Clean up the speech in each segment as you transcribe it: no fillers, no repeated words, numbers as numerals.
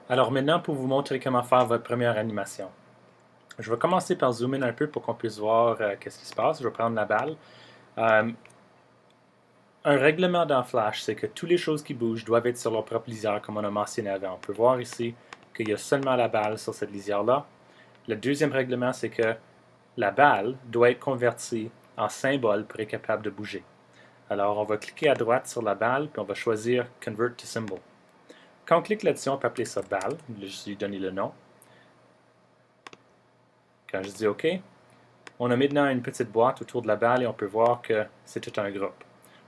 Alors maintenant, pour vous montrer comment faire votre première animation. Je vais commencer par zoomer un peu pour qu'on puisse voir qu'est-ce qui se passe. Je vais prendre la balle. Euh, un règlement dans Flash, c'est que toutes les choses qui bougent doivent être sur leur propre lisière, comme on a mentionné avant. On peut voir ici qu'il y a seulement la balle sur cette lisière-là. Le deuxième règlement, c'est que la balle doit être convertie en symbole pour être capable de bouger. Alors, on va cliquer à droite sur la balle, puis on va choisir Convert to Symbol. Quand on clique là-dessus, on peut appeler ça balle. Je lui donner le nom. Quand je dis OK, on a maintenant une petite boîte autour de la balle et on peut voir que c'est tout un groupe.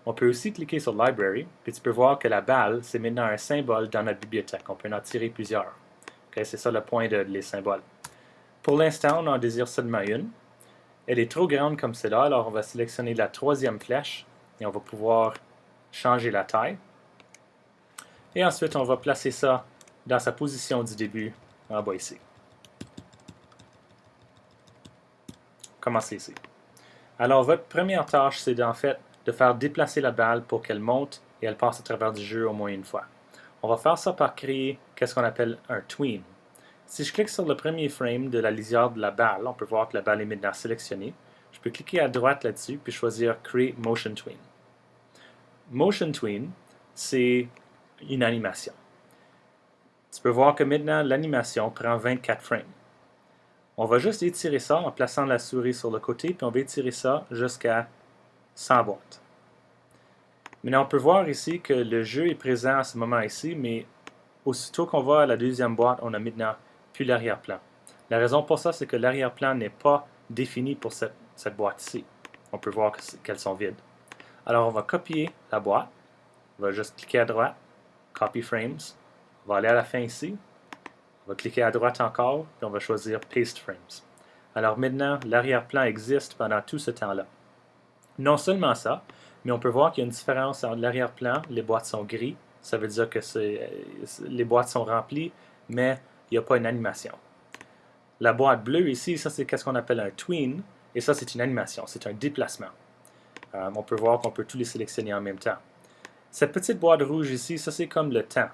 On peut aussi cliquer sur Library, puis tu peux voir que la balle, c'est maintenant un symbole dans notre bibliothèque. On peut en tirer plusieurs. Okay? C'est ça le point les symboles. Pour l'instant, on en désire seulement une. Elle est trop grande comme celle-là, alors on va sélectionner la troisième flèche et on va pouvoir changer la taille. Et ensuite, on va placer ça dans sa position du début en bas ici. Commencez ici. Alors, votre première tâche, c'est en fait de faire déplacer la balle pour qu'elle monte et elle passe à travers du jeu au moins une fois. On va faire ça par créer ce qu'on appelle un tween. Si je clique sur le premier frame de la lisière de la balle, on peut voir que la balle est maintenant sélectionnée. Je peux cliquer à droite là-dessus puis choisir Create Motion Tween. Motion Tween, c'est une animation. Tu peux voir que maintenant l'animation prend 24 frames. On va juste étirer ça en plaçant la souris sur le côté, puis on va étirer ça jusqu'à 100 boîtes. Maintenant, on peut voir ici que le jeu est présent à ce moment ici, mais aussitôt qu'on va à la deuxième boîte, on a maintenant plus l'arrière-plan. La raison pour ça, c'est que l'arrière-plan n'est pas défini pour cette boîte ici. On peut voir qu'elles sont vides. Alors, on va copier la boîte. On va juste cliquer à droite, Copy Frames. On va aller à la fin ici. On va cliquer à droite encore, puis on va choisir Paste Frames. Alors maintenant, l'arrière-plan existe pendant tout ce temps-là. Non seulement ça, mais on peut voir qu'il y a une différence entre l'arrière-plan, les boîtes sont gris, ça veut dire que les boîtes sont remplies, mais il n'y a pas une animation. La boîte bleue ici, ça c'est ce qu'on appelle un tween, et ça c'est une animation, c'est un déplacement. On peut voir qu'on peut tous les sélectionner en même temps. Cette petite boîte rouge ici, ça c'est comme le temps.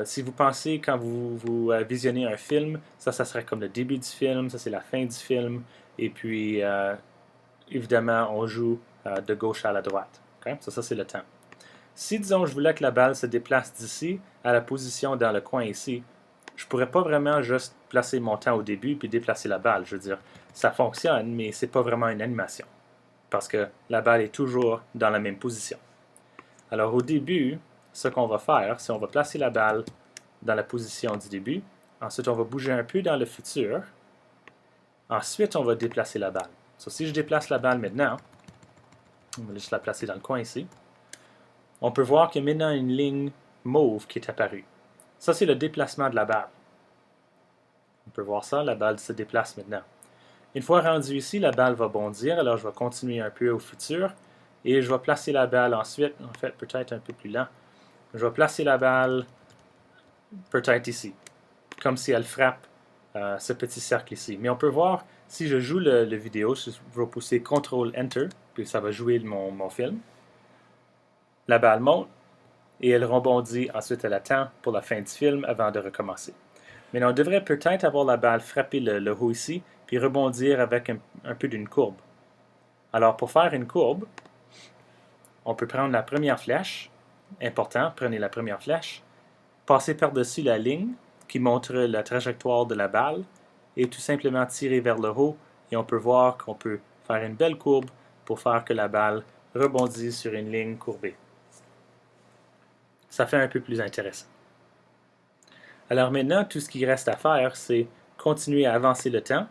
Si vous pensez quand vous visionnez un film, ça serait comme le début du film, ça c'est la fin du film, et puis évidemment on joue de gauche à la droite. Okay? Ça c'est le temps. Si disons je voulais que la balle se déplace d'ici à la position dans le coin ici, je ne pourrais pas vraiment juste placer mon temps au début puis déplacer la balle. Je veux dire, ça fonctionne, mais c'est pas vraiment une animation parce que la balle est toujours dans la même position. Alors au début, ce qu'on va faire, c'est on va placer la balle dans la position du début. Ensuite, on va bouger un peu dans le futur. Ensuite, on va déplacer la balle. So, si je déplace la balle maintenant, on va juste la placer dans le coin ici, on peut voir qu'il y a maintenant une ligne mauve qui est apparue. Ça, c'est le déplacement de la balle. On peut voir ça, la balle se déplace maintenant. Une fois rendue ici, la balle va bondir, alors je vais continuer un peu au futur et je vais placer la balle ensuite, en fait peut-être un peu plus lent, je vais placer la balle peut-être ici, comme si elle frappe ce petit cercle ici. Mais on peut voir, si je joue le vidéo, je vais pousser CTRL-ENTER, puis ça va jouer mon film. La balle monte et elle rebondit, ensuite elle attend pour la fin du film avant de recommencer. Mais on devrait peut-être avoir la balle frapper le haut ici, puis rebondir avec un peu d'une courbe. Alors pour faire une courbe, on peut prendre la première flèche, important, prenez la première flèche, passer par-dessus la ligne qui montre la trajectoire de la balle et tout simplement tirer vers le haut et on peut voir qu'on peut faire une belle courbe pour faire que la balle rebondisse sur une ligne courbée. Ça fait un peu plus intéressant. Alors maintenant, tout ce qui reste à faire, c'est continuer à avancer le temps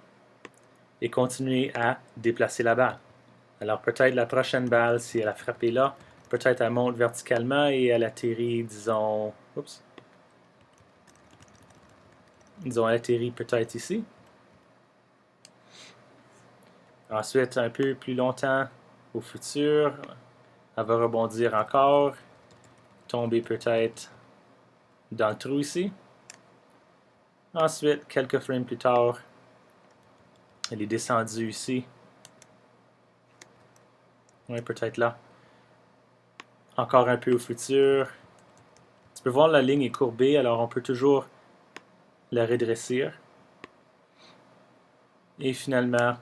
et continuer à déplacer la balle. Alors peut-être la prochaine balle, si elle a frappé là, peut-être elle monte verticalement et elle atterrit, disons, elle atterrit peut-être ici. Ensuite, un peu plus longtemps au futur, elle va rebondir encore, tomber peut-être dans le trou ici. Ensuite, quelques frames plus tard, elle est descendue ici. Oui, peut-être là. Encore un peu au futur. Tu peux voir la ligne est courbée, alors on peut toujours le rétrécir. Et finalement,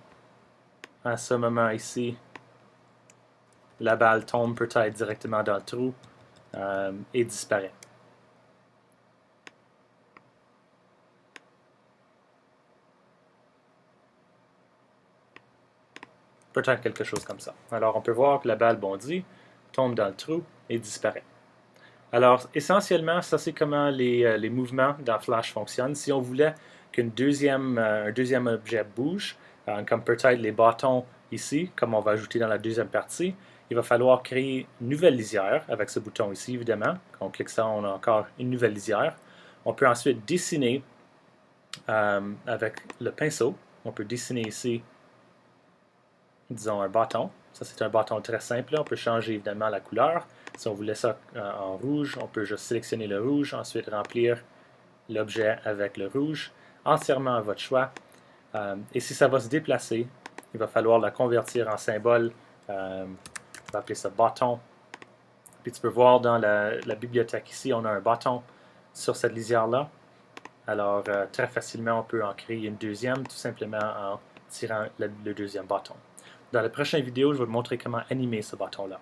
à ce moment ici, la balle tombe peut-être directement dans le trou et disparaît. Peut-être quelque chose comme ça. Alors on peut voir que la balle bondit, tombe dans le trou et disparaît. Alors essentiellement, ça c'est comment les mouvements dans Flash fonctionnent. Si on voulait qu'un deuxième objet bouge, comme peut-être les bâtons ici, comme on va ajouter dans la deuxième partie, il va falloir créer une nouvelle lisière avec ce bouton ici, évidemment. Quand on clique ça, on a encore une nouvelle lisière. On peut ensuite dessiner avec le pinceau. On peut dessiner ici, disons, un bâton. Ça, c'est un bâton très simple. On peut changer évidemment la couleur. Si on voulait ça en rouge, on peut juste sélectionner le rouge, ensuite remplir l'objet avec le rouge, entièrement à votre choix. Et si ça va se déplacer, il va falloir la convertir en symbole. On va appeler ça bâton. Puis tu peux voir dans la bibliothèque ici, on a un bâton sur cette lisière-là. Alors, très facilement, on peut en créer une deuxième, tout simplement en tirant le deuxième bâton. Dans la prochaine vidéo, je vais vous montrer comment animer ce bâton-là.